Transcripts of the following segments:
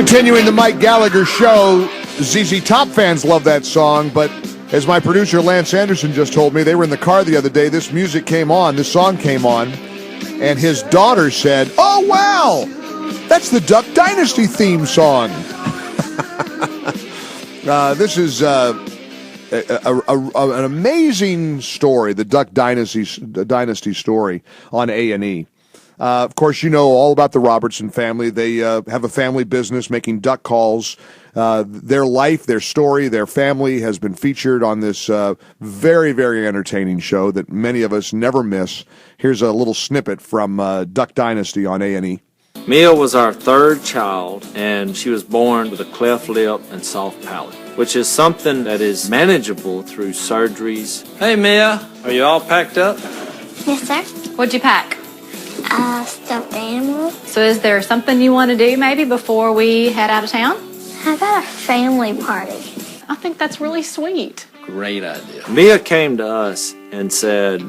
Continuing the Mike Gallagher Show, ZZ Top fans love that song, but as my producer Lance Anderson just told me, they were in the car the other day, this song came on, and his daughter said, "Oh, wow, that's the Duck Dynasty theme song." This is an amazing story, the Duck Dynasty story on A&E. Of course, you know all about the Robertson family. They have a family business making duck calls. Their life, their story, their family has been featured on this very, very entertaining show that many of us never miss. Here's a little snippet from Duck Dynasty on A&E. Mia was our third child, and she was born with a cleft lip and soft palate, which is something that is manageable through surgeries. Hey, Mia, are you all packed up? Yes, sir. What'd you pack? Stuffed animal. So is there something you want to do maybe before we head out of town? How about a family party? I think that's really sweet. Great idea. Mia came to us and said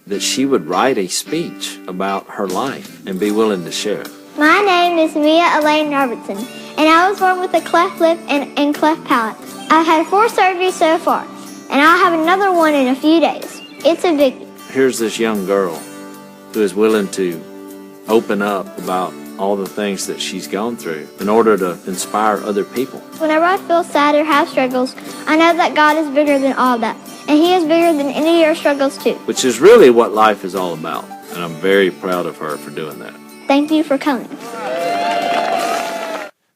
that she would write a speech about her life and be willing to share it. My name is Mia Elaine Robertson, and I was born with a cleft lip and cleft palate. I've had 4 surgeries so far, and I'll have another one in a few days. It's a biggie. Here's this young girl who is willing to open up about all the things that she's gone through in order to inspire other people. Whenever I feel sad or have struggles, I know that God is bigger than all that, and He is bigger than any of your struggles too. Which is really what life is all about, and I'm very proud of her for doing that. Thank you for coming.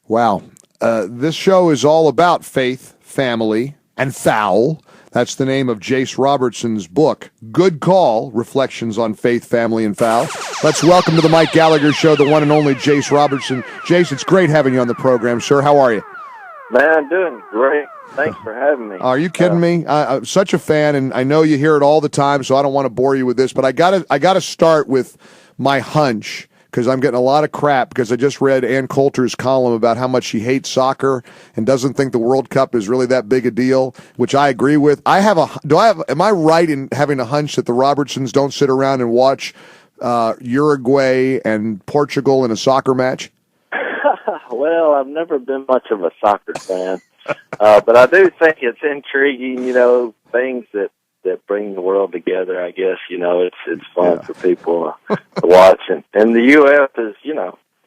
Wow. This show is all about faith, family, and foul. That's the name of Jase Robertson's book, Good Call, Reflections on Faith, Family, and Foul. Let's welcome to the Mike Gallagher Show, the one and only Jase Robertson. Jase, it's great having you on the program, sir. How are you? Man, I'm doing great. Thanks for having me. Are you kidding me? I'm such a fan, and I know you hear it all the time, so I don't want to bore you with this, but I gotta start with my hunch, because I'm getting a lot of crap because I just read Ann Coulter's column about how much she hates soccer and doesn't think the World Cup is really that big a deal, which I agree with. Am I right in having a hunch that the Robertsons don't sit around and watch Uruguay and Portugal in a soccer match? Well, I've never been much of a soccer fan, but I do think it's intriguing, things that bring the world together. I guess, it's fun for people to watch. And the U.S.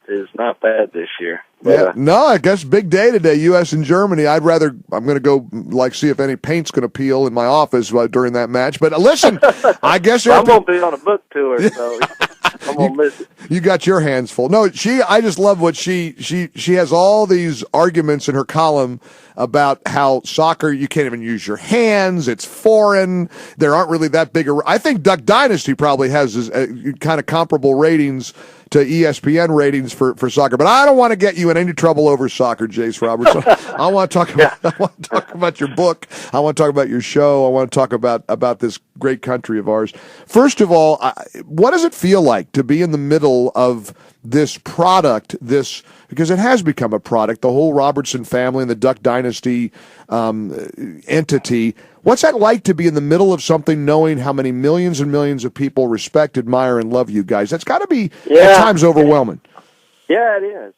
is not bad this year. But, no, I guess big day today, U.S. and Germany. I'm going to go see if any paint's going to peel in my office during that match. But listen, I guess I'm going to be on a book tour, so I'm going to miss it. You got your hands full. No, I just love what she has all these arguments in her column about how soccer, you can't even use your hands. It's foreign. There aren't really that big. I think Duck Dynasty probably has kind of comparable ratings to ESPN ratings for soccer. But I don't want to get you in any trouble over soccer, Jase Robertson. I want to talk about your book. I want to talk about your show. I want to talk about this great country of ours. First of all, what does it feel like to be in the middle of this product, because it has become a product, the whole Robertson family and the Duck Dynasty entity? What's that like to be in the middle of something, knowing how many millions and millions of people respect, admire, and love you guys? That's got to be at times overwhelming. Yeah, it is.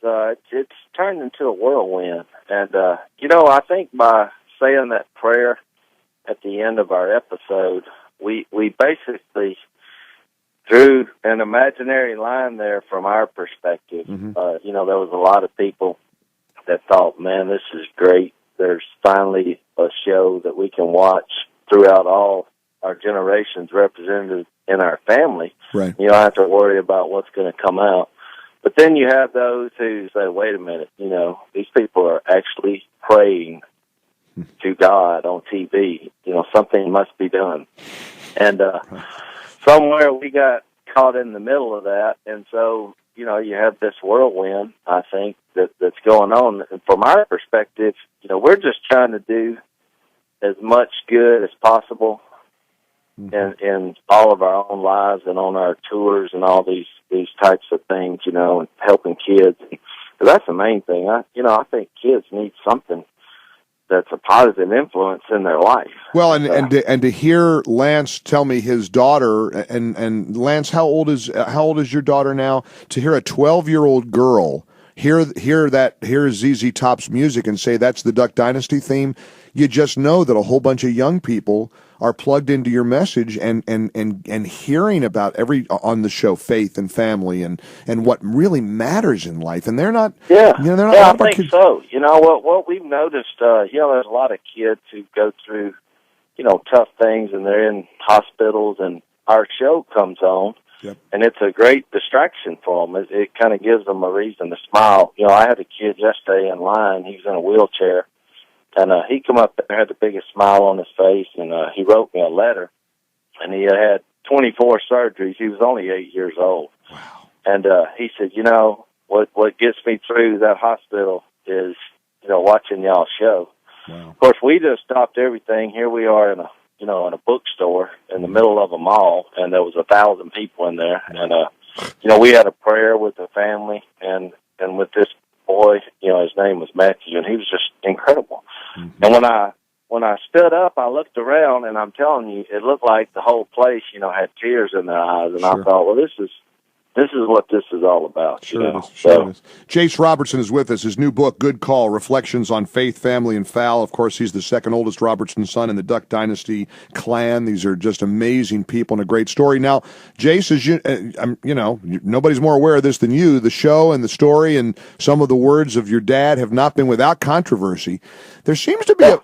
It's turned into a whirlwind. And, I think by saying that prayer at the end of our episode, we basically drew an imaginary line there from our perspective. Mm-hmm. There was a lot of people that thought, man, this is great. There's finally a show that we can watch throughout all our generations represented in our family. Right. You don't have to worry about what's going to come out. But then you have those who say, wait a minute, these people are actually praying to God on TV. Something must be done. And somewhere we got caught in the middle of that. And so, you have this whirlwind, I think, that's going on. And from our perspective, we're just trying to do as much good as possible in all of our own lives and on our tours and all these types of things, and helping kids. But that's the main thing. I think kids need something that's a positive influence in their life. Well, and to hear Lance tell me his daughter, and Lance, how old is your daughter now? To hear a 12-year-old girl hear ZZ Top's music and say that's the Duck Dynasty theme, you just know that a whole bunch of young people are plugged into your message and hearing about on the show faith and family and what really matters in life. And they're not, yeah, they're not. Yeah, I think so. What we've noticed, there's a lot of kids who go through, tough things, and they're in hospitals, and our show comes on. Yep. And it's a great distraction for them. It kind of gives them a reason to smile. I had a kid yesterday in line. He was in a wheelchair, and he come up there, had the biggest smile on his face, and he wrote me a letter. And he had 24 surgeries. He was only 8 years old. Wow. And he said, what gets me through that hospital is, watching y'all's show. Wow. Of course, we just stopped everything. Here we are in a bookstore in the middle of a mall, and there was 1,000 people in there. And, we had a prayer with the family and with this boy, his name was Matthew, and he was just incredible. Mm-hmm. And when I stood up, I looked around, and I'm telling you, it looked like the whole place, had tears in their eyes. And Sure. I thought, well, this is what this is all about. Sure it is. Sure it is. Jase Robertson is with us. His new book, Good Call, Reflections on Faith, Family, and Foul. Of course, he's the second oldest Robertson son in the Duck Dynasty clan. These are just amazing people and a great story. Now, Jase, nobody's more aware of this than you. The show and the story and some of the words of your dad have not been without controversy. There seems to be a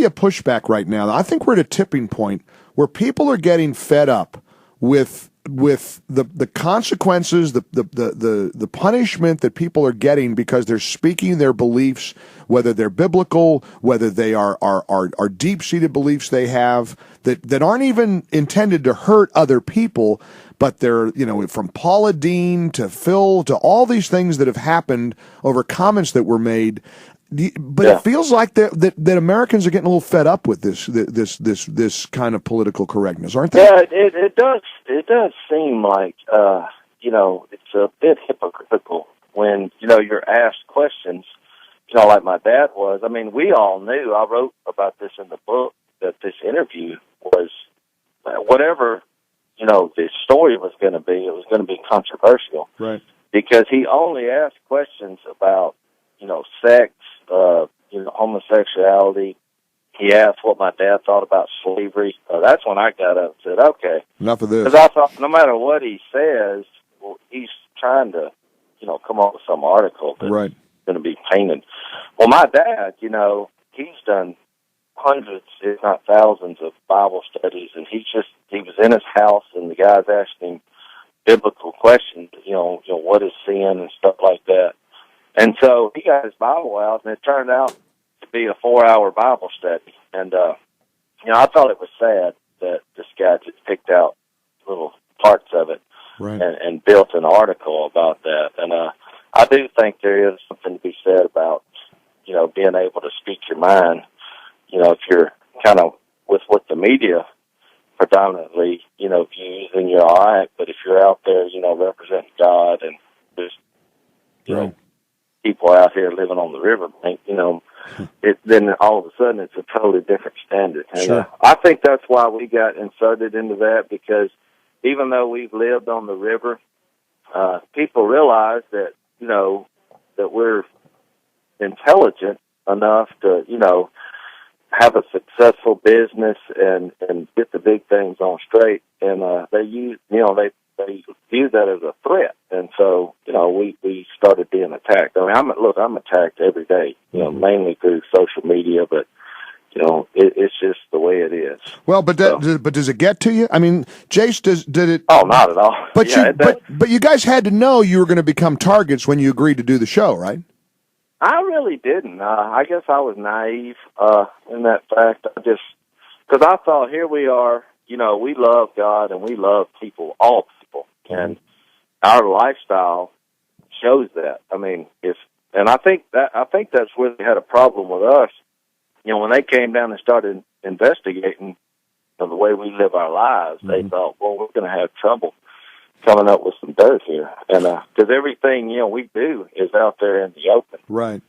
pushback right now. I think we're at a tipping point where people are getting fed up with the consequences, the punishment that people are getting because they're speaking their beliefs, whether they're biblical, whether they are deep-seated beliefs they have that aren't even intended to hurt other people, but they're, from Paula Dean to Phil to all these things that have happened over comments that were made. But It feels like that Americans are getting a little fed up with this kind of political correctness, aren't they? Yeah, it does. It does seem like it's a bit hypocritical when you're asked questions, like my dad was. I mean, we all knew. I wrote about this in the book that this interview was whatever the story was going to be. It was going to be controversial, right? Because he only asked questions about sex. Homosexuality. He asked what my dad thought about slavery. That's when I got up and said, okay. Enough of this. Because I thought no matter what he says, he's trying to, come up with some article that's right. going to be painted. Well, my dad, he's done hundreds, if not thousands, of Bible studies, and he was in his house, and the guys asked him biblical questions, what is sin and stuff like that. And so he got his Bible out, and it turned out to be a 4-hour Bible study. And, I thought it was sad that this guy just picked out little parts of it right. and built an article about that. And I do think there is something to be said about, being able to speak your mind. If you're kind of with what the media predominantly, views, then you're all right. But if you're out there, representing God and just, right. people out here living on the riverbank, then all of a sudden it's a totally different standard. And sure. I think that's why we got inserted into that, because even though we've lived on the river, people realize that, that we're intelligent enough to, have a successful business and get the big things on straight. And they use, they view that as a threat, and so we started being attacked. I mean, I'm attacked every day, mainly through social media, but it's just the way it is. Well, but does it get to you? I mean, Jase, did it? Oh, not at all. But yeah, but you guys had to know you were going to become targets when you agreed to do the show, right? I really didn't. I guess I was naive in that fact. Because I thought, here we are. We love God and we love people, all people, and our lifestyle shows that. I mean, I think that's where they had a problem with us. When they came down and started investigating the way we live our lives, they thought, well, we're going to have trouble coming up with some dirt here, and because everything we do is out there in the open, right?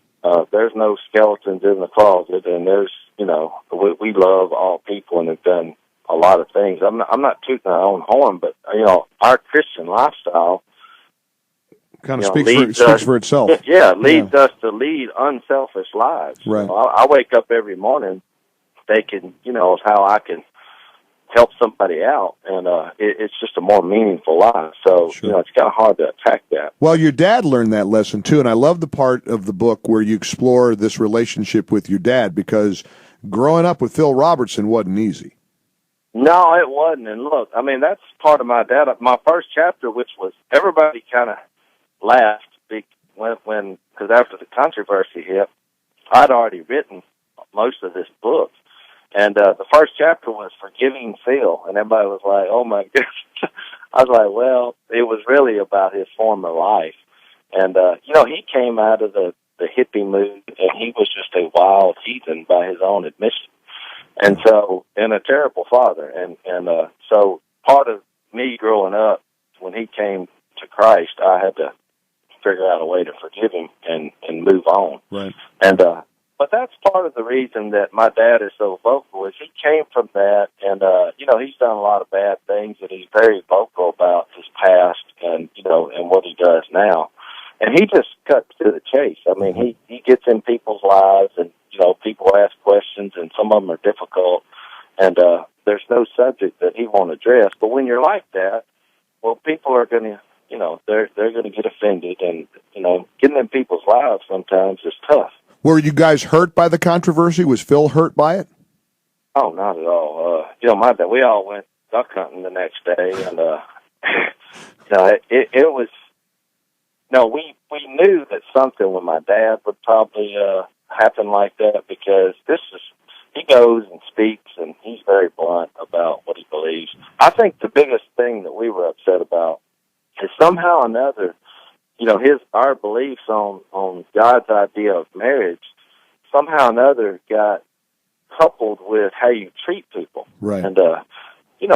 There's no skeletons in the closet, and there's we love all people and have done a lot of things. I'm not tooting our own horn, but our Christian lifestyle Kind of speaks for itself. Leads us to lead unselfish lives. Right. I wake up every morning thinking, how I can help somebody out, and it's just a more meaningful life. So, sure. It's kind of hard to attack that. Well, your dad learned that lesson, too, and I love the part of the book where you explore this relationship with your dad, because growing up with Phil Robertson wasn't easy. No, it wasn't. And look, that's part of my dad. My first chapter, which was everybody kind of laughed because after the controversy hit, I'd already written most of this book. And the first chapter was forgiving Phil, and everybody was like, oh, my goodness. I was like, well, it was really about his former life. And, he came out of the hippie mood, and he was just a wild heathen by his own admission. And so, and a terrible father. And so part of me growing up, when he came to Christ, I had to figure out a way to forgive him and move on. Right. And, but that's part of the reason that my dad is so vocal, is he came from that, and, he's done a lot of bad things, and he's very vocal about his past and, and what he does now. And he just cuts to the chase. He gets in people's lives, and, people ask questions, and some of them are difficult, and there's no subject that he won't address. But when you're like that, well, people are going to, they're going to get offended, and, getting in people's lives sometimes is tough. Were you guys hurt by the controversy? Was Phil hurt by it? Oh, not at all. My dad, we all went duck hunting the next day, and, it was, we knew that something with my dad would probably happen like that, because he goes and speaks, and he's very blunt about what he believes. I think the biggest thing that we were upset about is somehow or another, our beliefs on God's idea of marriage somehow or another got coupled with how you treat people. Right. And,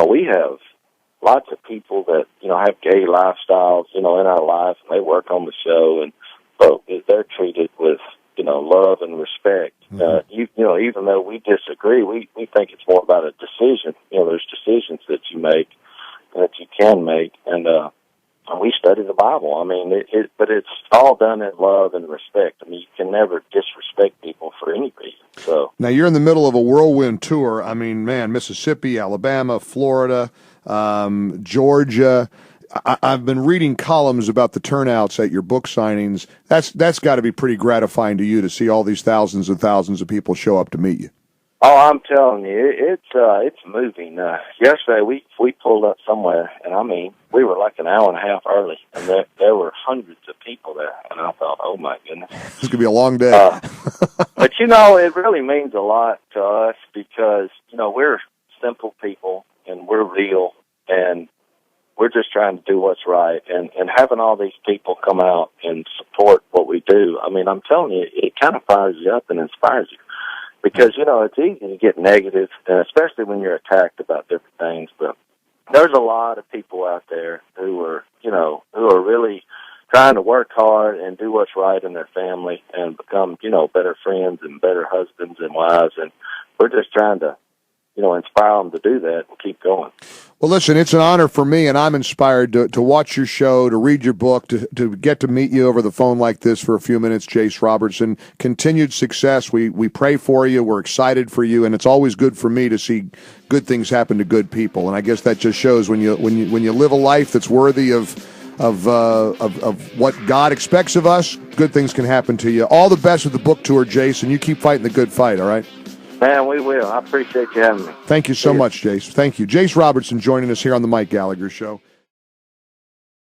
we have lots of people that, have gay lifestyles, in our life, and they work on the show, and but they're treated with, love and respect. Mm-hmm. Even though we disagree, we think it's more about a decision. There's decisions that you make, that you can make, and we study the Bible. But it's all done in love and respect. You can never disrespect people for any reason. So now you're in the middle of a whirlwind tour. Mississippi, Alabama, Florida, Georgia. I've been reading columns about the turnouts at your book signings. That's got to be pretty gratifying to you to see all these thousands and thousands of people show up to meet you. Oh, I'm telling you, it's moving. Yesterday we pulled up somewhere, and we were like an hour and a half early, and there were hundreds of people there, and I thought, oh my goodness, this could be a long day. But it really means a lot to us, because we're simple people, and we're real, and we're just trying to do what's right, and having all these people come out and support what we do. I'm telling you, it kind of fires you up and inspires you. Because, it's easy to get negative, and especially when you're attacked about different things. But there's a lot of people out there who are really trying to work hard and do what's right in their family and become, better friends and better husbands and wives. And we're just trying to, inspire them to do that and keep going. Well, listen, it's an honor for me, and I'm inspired to watch your show, to read your book, to get to meet you over the phone like this for a few minutes, Jase Robertson. Continued success. We pray for you. We're excited for you, and it's always good for me to see good things happen to good people. And I guess that just shows when you live a life that's worthy of what God expects of us, good things can happen to you. All the best with the book tour, Jase, and you keep fighting the good fight, all right? Man, we will. I appreciate you having me. Thank you so much, Jase. Thank you. Jase Robertson joining us here on the Mike Gallagher Show.